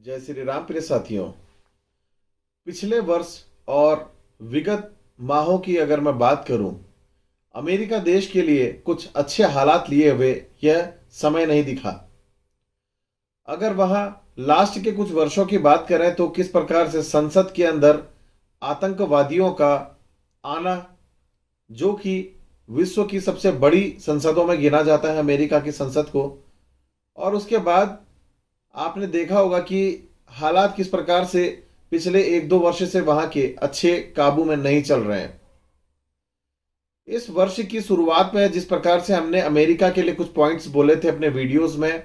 जय श्री राम प्रिय साथियों। पिछले वर्ष और विगत माहों की अगर मैं बात करूं, अमेरिका देश के लिए कुछ अच्छे हालात लिए हुए यह समय नहीं दिखा। अगर वहां लास्ट के कुछ वर्षों की बात करें तो किस प्रकार से संसद के अंदर आतंकवादियों का आना, जो कि विश्व की सबसे बड़ी संसदों में गिना जाता है अमेरिका की संसद को, और उसके बाद आपने देखा होगा कि हालात किस प्रकार से पिछले एक दो वर्ष से वहां के अच्छे काबू में नहीं चल रहे हैं। इस वर्ष की शुरुआत में जिस प्रकार से हमने अमेरिका के लिए कुछ पॉइंट्स बोले थे अपने वीडियोस में,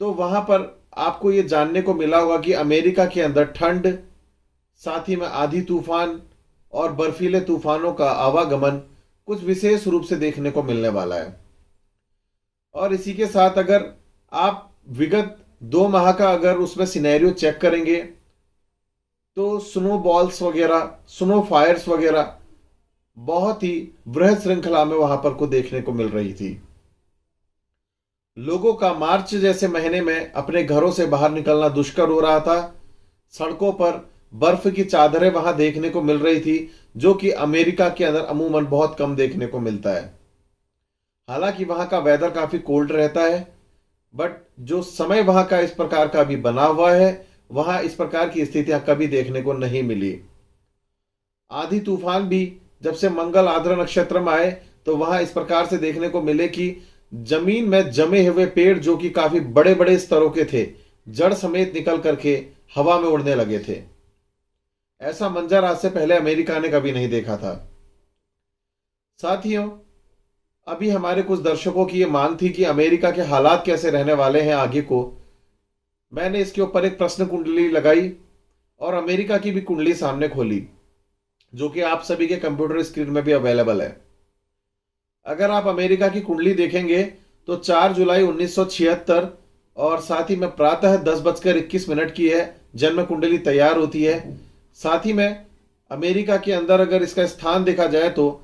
तो वहां पर आपको ये जानने को मिला होगा कि अमेरिका के अंदर ठंड, साथ ही में आंधी तूफान और बर्फीले तूफानों का आवागमन कुछ विशेष रूप से देखने को मिलने वाला है। और इसी के साथ अगर आप विगत 2 माह का अगर उसमें सिनेरियो चेक करेंगे तो स्नो बॉल्स वगैरह, स्नो फायर्स वगैरह बहुत ही बृहद श्रृंखला में वहां पर को देखने को मिल रही थी। लोगों का मार्च जैसे महीने में अपने घरों से बाहर निकलना दुष्कर हो रहा था। सड़कों पर बर्फ की चादरें वहां देखने को मिल रही थी, जो कि अमेरिका के अंदर अमूमन बहुत कम देखने को मिलता है। हालांकि वहां का वेदर काफी कोल्ड रहता है, बट जो समय वहां का इस प्रकार का भी बना हुआ है, वहां इस प्रकार की स्थितियां कभी देखने को नहीं मिली। आंधी तूफान भी जब से मंगल आर्द्रा नक्षत्र में आए तो वहां इस प्रकार से देखने को मिले कि जमीन में जमे हुए पेड़, जो कि काफी बड़े बड़े स्तरों के थे, जड़ समेत निकल करके हवा में उड़ने लगे थे। ऐसा मंजर आज से पहले अमेरिका ने कभी नहीं देखा था। साथियों, अभी हमारे कुछ दर्शकों की यह मांग थी कि अमेरिका के हालात कैसे रहने वाले हैं आगे को। मैंने इसके ऊपर एक प्रश्न कुंडली लगाई और अमेरिका की भी कुंडली सामने खोली, जो कि आप सभी के कंप्यूटर स्क्रीन में भी अवेलेबल है। अगर आप अमेरिका की कुंडली देखेंगे तो 4 जुलाई 1976 और साथ ही में प्रातः 10:21 की है जन्म कुंडली तैयार होती है। साथ ही में अमेरिका के अंदर अगर इसका स्थान देखा जाए तो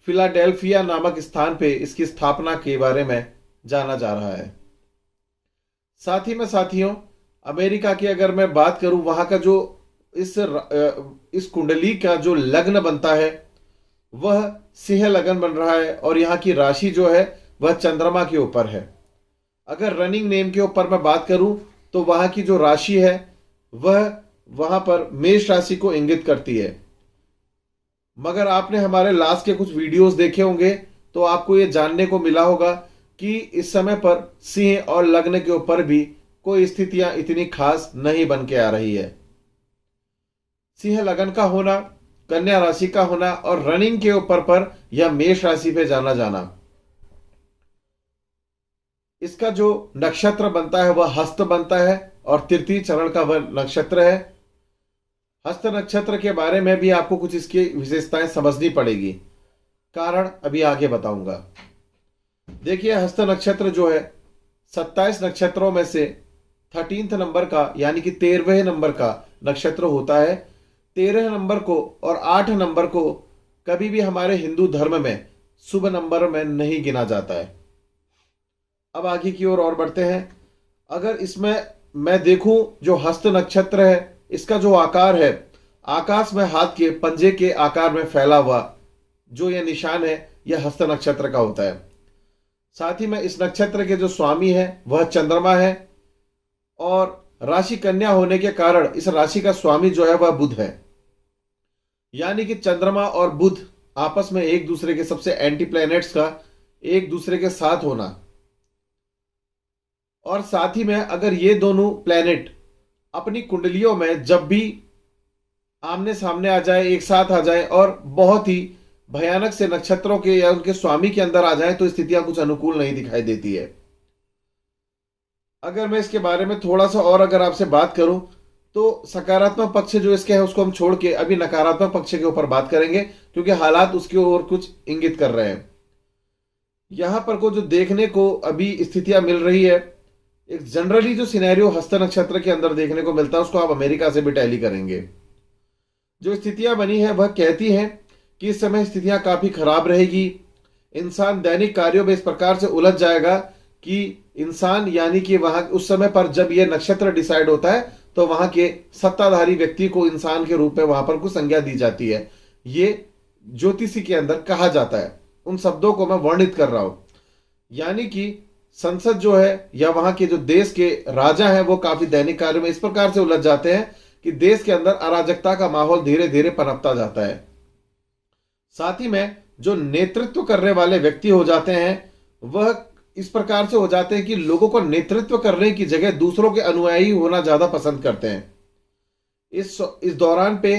फिलाडेल्फिया नामक स्थान पे इसकी स्थापना के बारे में जाना जा रहा है। साथ ही में साथियों, अमेरिका की अगर मैं बात करूं, वहां का जो इस कुंडली का जो लग्न बनता है वह सिंह लग्न बन रहा है, और यहाँ की राशि जो है वह चंद्रमा के ऊपर है। अगर रनिंग नेम के ऊपर मैं बात करूं तो वहां की जो राशि है वह वहां पर मेष राशि को इंगित करती है। मगर आपने हमारे लास्ट के कुछ वीडियोस देखे होंगे तो आपको यह जानने को मिला होगा कि इस समय पर सिंह और लग्न के ऊपर भी कोई स्थितियां इतनी खास नहीं बन के आ रही है। सिंह लग्न का होना, कन्या राशि का होना और रनिंग के ऊपर पर यह मेष राशि पे जाना, इसका जो नक्षत्र बनता है वह हस्त बनता है और तृतीय चरण का वह नक्षत्र है। हस्त नक्षत्र के बारे में भी आपको कुछ इसकी विशेषताएं समझनी पड़ेगी, कारण अभी आगे बताऊंगा। देखिए, हस्त नक्षत्र जो है 27 नक्षत्रों में से 13th नंबर का यानी कि 13वें नंबर का नक्षत्र होता है। 13 नंबर को और 8 नंबर को कभी भी हमारे हिंदू धर्म में शुभ नंबर में नहीं गिना जाता है। अब आगे की ओर और बढ़ते हैं। अगर इसमें मैं देखूं, जो हस्त नक्षत्र है इसका जो आकार है, आकाश में हाथ के पंजे के आकार में फैला हुआ जो यह निशान है, यह हस्त नक्षत्र का होता है। साथ ही में इस नक्षत्र के जो स्वामी है वह चंद्रमा है, और राशि कन्या होने के कारण इस राशि का स्वामी जो है वह बुध है। यानी कि चंद्रमा और बुध आपस में एक दूसरे के सबसे एंटी प्लैनेट्स का एक दूसरे के साथ होना, और साथ ही में अगर ये दोनों प्लैनेट अपनी कुंडलियों में जब भी आमने सामने आ जाए, एक साथ आ जाए और बहुत ही भयानक से नक्षत्रों के या उनके स्वामी के अंदर आ जाए, तो स्थितियां कुछ अनुकूल नहीं दिखाई देती है। अगर मैं इसके बारे में थोड़ा सा और अगर आपसे बात करूं तो सकारात्मक पक्ष जो इसके है उसको हम छोड़ के अभी नकारात्मक पक्ष के ऊपर बात करेंगे, क्योंकि हालात उसकी ओर कुछ इंगित कर रहे हैं। यहां पर को जो देखने को अभी स्थितियां मिल रही है, एक जनरली जो सिनेरियो हस्त नक्षत्र के अंदर देखने को मिलता है उसको आप अमेरिका से भी टैली करेंगे। जो स्थितियां बनी है वह कहती हैं कि इस समय स्थितियां काफी खराब रहेगी। इंसान दैनिक कार्यों में इस प्रकार से उलझ जाएगा कि इंसान, यानी कि वहां उस समय पर जब यह नक्षत्र डिसाइड होता है तो वहां के सत्ताधारी व्यक्ति को इंसान के रूप में वहां पर कुछ संज्ञा दी जाती है। ये ज्योतिषी के अंदर कहा जाता है। उन शब्दों को मैं वर्णित कर रहा हूं। यानी कि संसद जो है या वहां के जो देश के राजा हैं वो काफी दैनिक कार्य में इस प्रकार से उलझ जाते हैं कि देश के अंदर अराजकता का माहौल धीरे धीरे पनपता जाता है। साथ ही में जो नेतृत्व करने वाले व्यक्ति हो जाते हैं वह इस प्रकार से हो जाते हैं कि लोगों को नेतृत्व करने की जगह दूसरों के अनुयायी होना ज्यादा पसंद करते हैं। इस दौरान पे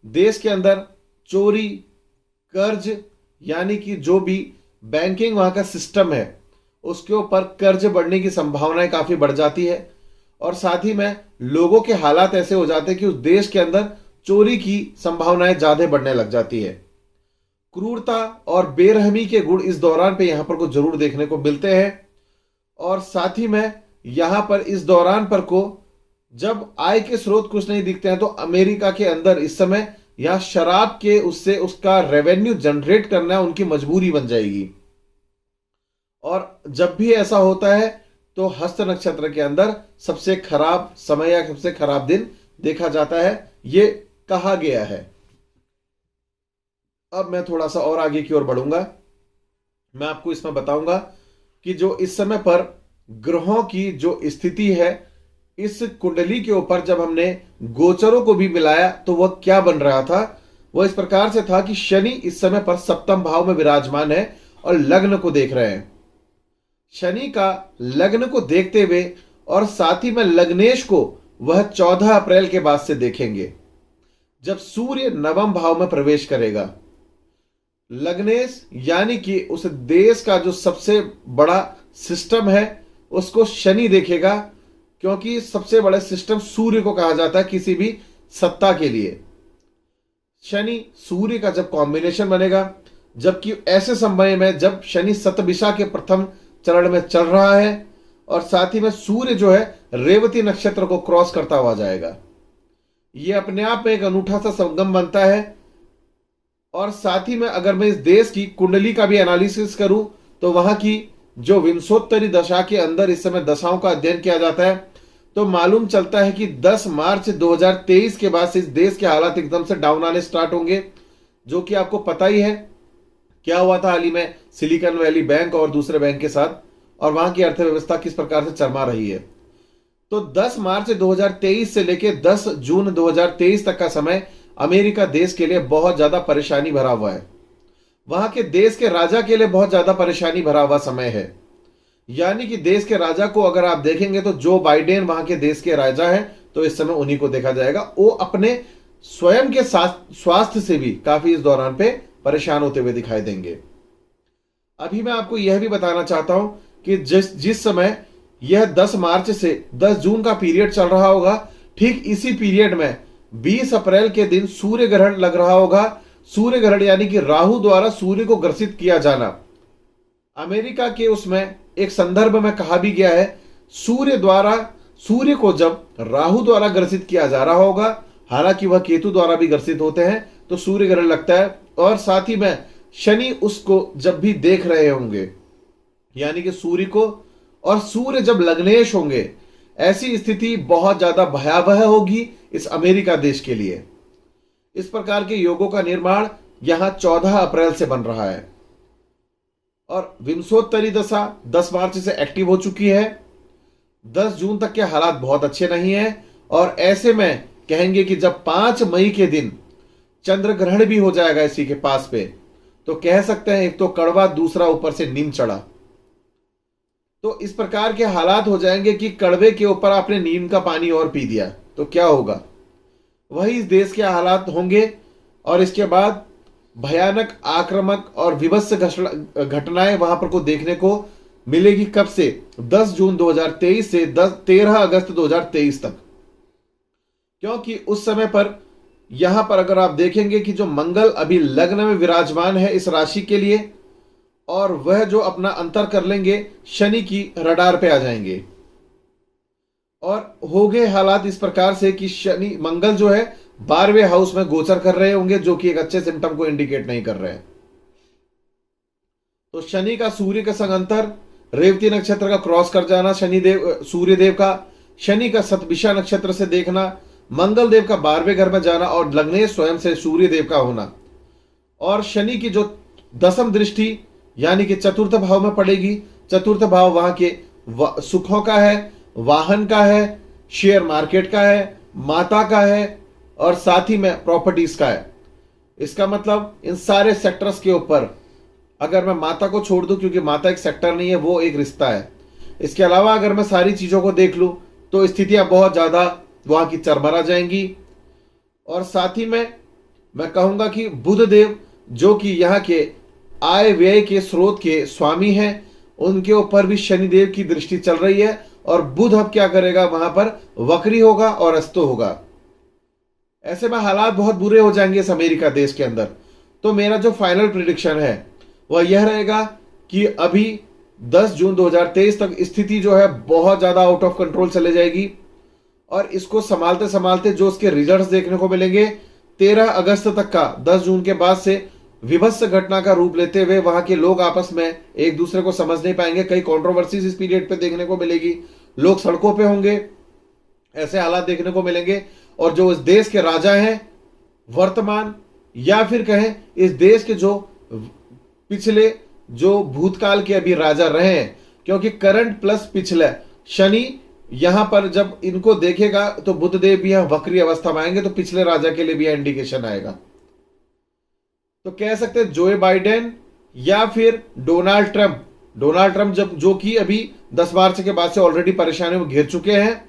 देश के अंदर चोरी, कर्ज, यानी कि जो भी बैंकिंग वहां का सिस्टम है उसके ऊपर कर्ज बढ़ने की संभावनाएं काफी बढ़ जाती है। और साथ ही में लोगों के हालात ऐसे हो जाते हैं कि उस देश के अंदर चोरी की संभावनाएं ज्यादा बढ़ने लग जाती है। क्रूरता और बेरहमी के गुण इस दौरान पे यहां पर को जरूर देखने को मिलते हैं। और साथ ही में यहां पर इस दौरान पर को जब आय के स्रोत कुछ नहीं दिखते हैं तो अमेरिका के अंदर इस समय यहां शराब के उससे उसका रेवेन्यू जनरेट करना उनकी मजबूरी बन जाएगी। और जब भी ऐसा होता है तो हस्त नक्षत्र के अंदर सबसे खराब समय या सबसे खराब दिन देखा जाता है, ये कहा गया है। अब मैं थोड़ा सा और आगे की ओर बढ़ूंगा। मैं आपको इसमें बताऊंगा कि जो इस समय पर ग्रहों की जो स्थिति है इस कुंडली के ऊपर जब हमने गोचरों को भी मिलाया तो वह क्या बन रहा था। वह इस प्रकार से था कि शनि इस समय पर सप्तम भाव में विराजमान है और लग्न को देख रहे हैं। शनि का लग्न को देखते हुए और साथ ही में लग्नेश को वह 14 अप्रैल के बाद से देखेंगे जब सूर्य नवम भाव में प्रवेश करेगा। लग्नेश यानी कि उस देश का जो सबसे बड़ा सिस्टम है उसको शनि देखेगा, क्योंकि सबसे बड़ा सिस्टम सूर्य को कहा जाता है किसी भी सत्ता के लिए। शनि सूर्य का जब कॉम्बिनेशन बनेगा, जबकि ऐसे समय में जब शनि शतभिषा के प्रथम चरण में चल रहा है और साथ ही में सूर्य जो है रेवती नक्षत्र को क्रॉस करता हुआ जाएगा, यह अपने आप में एक अनूठा सा संगम बनता है। और साथ ही में अगर मैं इस देश की कुंडली का भी एनालिसिस करूं तो वहां की जो विंशोत्तरी दशा के अंदर इस समय दशाओं का अध्ययन किया जाता है तो मालूम चलता है कि 10 मार्च 2023 के बाद से इस देश के हालात एकदम से डाउन आने स्टार्ट होंगे, जो कि आपको पता ही है क्या हुआ था हाल ही में सिलिकॉन वैली बैंक और दूसरे बैंक के साथ, और वहां की अर्थव्यवस्था किस प्रकार से चरमा रही है। तो 10 मार्च 2023 से लेकर 10 जून 2023 तक का समय अमेरिका देश के लिए बहुत ज्यादा परेशानी भरा हुआ है। वहां के देश के राजा के लिए बहुत ज्यादा परेशानी भरा हुआ समय है। यानी कि देश के राजा को अगर आप देखेंगे तो जो बाइडेन वहां के देश के राजा हैं तो इस समय उन्हीं को देखा जाएगा। वो अपने स्वयं के स्वास्थ्य से भी काफी इस दौरान पे परेशान होते हुए दिखाई देंगे। अभी मैं आपको यह भी बताना चाहता हूं कि जिस समय यह 10 मार्च से 10 जून का पीरियड चल रहा होगा, ठीक इसी पीरियड में 20 अप्रैल के दिन सूर्य ग्रहण लग रहा होगा। सूर्य ग्रहण यानी कि राहु द्वारा सूर्य को ग्रसित किया जाना। अमेरिका के उसमें एक संदर्भ में कहा भी गया है सूर्य को जब राहु द्वारा ग्रसित किया जा रहा होगा, हालांकि वह केतु द्वारा भी ग्रसित होते हैं, तो सूर्य ग्रहण लगता है। और साथ ही में शनि उसको जब भी देख रहे होंगे यानी कि सूर्य को, और सूर्य जब लग्नेश होंगे, ऐसी स्थिति बहुत ज्यादा भयावह होगी इस अमेरिका देश के लिए। इस प्रकार के योगों का निर्माण यहां 14 अप्रैल से बन रहा है और विंशोत्तरी दशा 10 मार्च से एक्टिव हो चुकी है। 10 जून तक के हालात बहुत अच्छे नहीं है और ऐसे में कहेंगे कि जब 5 मई के दिन चंद्र ग्रहण भी हो जाएगा इसी के पास पे, तो कह सकते हैं एक तो कड़वा, दूसरा ऊपर से नीम चढ़ा। तो इस प्रकार के हालात हो जाएंगे कि कड़वे के ऊपर आपने नीम का पानी और पी दिया तो क्या होगा, वही इस देश के हालात होंगे। और इसके बाद भयानक, आक्रामक और विभत्स घटनाएं वहां पर को देखने को मिलेगी। कब से? 10 जून 2023 से 13 अगस्त 2023 तक, क्योंकि उस समय पर यहां पर अगर आप देखेंगे कि जो मंगल अभी लग्न में विराजमान है इस राशि के लिए, और वह जो अपना अंतर कर लेंगे शनि की रडार पे आ जाएंगे। और हो गए हालात इस प्रकार से कि शनि मंगल जो है 12वें हाउस में गोचर कर रहे होंगे, जो कि एक अच्छे सिम्टम को इंडिकेट नहीं कर रहे हैं। तो शनि का सूर्य के संग अंतर रेवती नक्षत्र का क्रॉस कर जाना, शनिदेव सूर्य देव का, शनि का सतभिषा नक्षत्र से देखना, मंगल देव का 12वें घर में जाना और लग्नेश स्वयं से सूर्य देव का होना, और शनि की जो दसम दृष्टि यानी कि चतुर्थ भाव में पड़ेगी। चतुर्थ भाव वहां के सुखों का है, वाहन का है, शेयर मार्केट का है, माता का है और साथ ही में प्रॉपर्टीज का है। इसका मतलब इन सारे सेक्टर्स के ऊपर अगर मैं माता को छोड़ दूं, क्योंकि माता एक सेक्टर नहीं है, वो एक रिश्ता है, इसके अलावा अगर मैं सारी चीजों को देख लूं तो स्थितियां बहुत ज्यादा वहां की चरमरा जाएंगी। और साथ ही में मैं कहूंगा कि बुध देव जो कि यहाँ के आय व्यय के स्रोत के स्वामी हैं, उनके ऊपर भी शनिदेव की दृष्टि चल रही है और बुध अब क्या करेगा, वहां पर वक्री होगा और अस्त होगा। ऐसे में हालात बहुत बुरे हो जाएंगे इस अमेरिका देश के अंदर। तो मेरा जो फाइनल प्रिडिक्शन है वह यह रहेगा कि अभी 10 जून 2023 तक स्थिति जो है बहुत ज्यादा आउट ऑफ कंट्रोल चले जाएगी और इसको संभालते संभालते जो उसके रिजल्ट्स देखने को मिलेंगे 13 अगस्त तक का, 10 जून के बाद से विभत्स घटना का रूप लेते हुए वहां के लोग आपस में एक दूसरे को समझ नहीं पाएंगे। कई कंट्रोवर्सीज इस पीरियड पे देखने को मिलेगी, लोग सड़कों पे होंगे, ऐसे हालात देखने को मिलेंगे। और जो इस देश के राजा हैं वर्तमान या फिर कहें इस देश के जो पिछले जो भूतकाल के अभी राजा रहे हैं, क्योंकि करंट प्लस पिछले शनि यहां पर जब इनको देखेगा तो बुध देव भी यहां वक्री अवस्था में आएंगे, तो पिछले राजा के लिए भी इंडिकेशन आएगा। तो कह सकते हैं जोए बाइडेन या फिर डोनाल्ड ट्रंप जब जो कि अभी 10 मार्च के बाद से ऑलरेडी परेशानियों में घिर चुके हैं,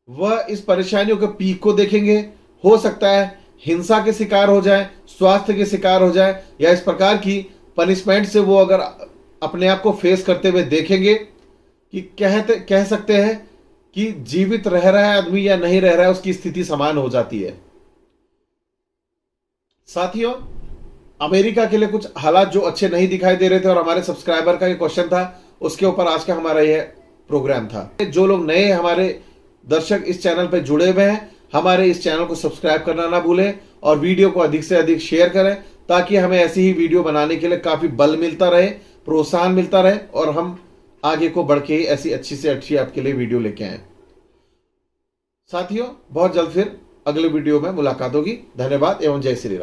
वह इस परेशानियों के पीक को देखेंगे। हो सकता है हिंसा के शिकार हो जाए, स्वास्थ्य के शिकार हो जाए, या इस प्रकार की पनिशमेंट से वो अगर अपने आप को फेस करते हुए देखेंगे कि कह सकते हैं कि जीवित रह रहा है आदमी या नहीं रह रहा है, उसकी स्थिति समान हो जाती है। साथियों, अमेरिका के लिए कुछ हालात जो अच्छे नहीं दिखाई दे रहे थे और हमारे सब्सक्राइबर का ये क्वेश्चन था, उसके ऊपर आज का हमारा यह प्रोग्राम था। जो लोग नए हमारे दर्शक इस चैनल पर जुड़े हुए हैं, हमारे इस चैनल को सब्सक्राइब करना ना भूलें और वीडियो को अधिक से अधिक शेयर करें, ताकि हमें ऐसी ही वीडियो बनाने के लिए काफी बल मिलता रहे, प्रोत्साहन मिलता रहे और हम आगे को बढ़ के ऐसी अच्छी से अच्छी आपके लिए वीडियो लेके आए। साथियों, बहुत जल्द फिर अगले वीडियो में मुलाकात होगी। धन्यवाद एवं जय श्री राम।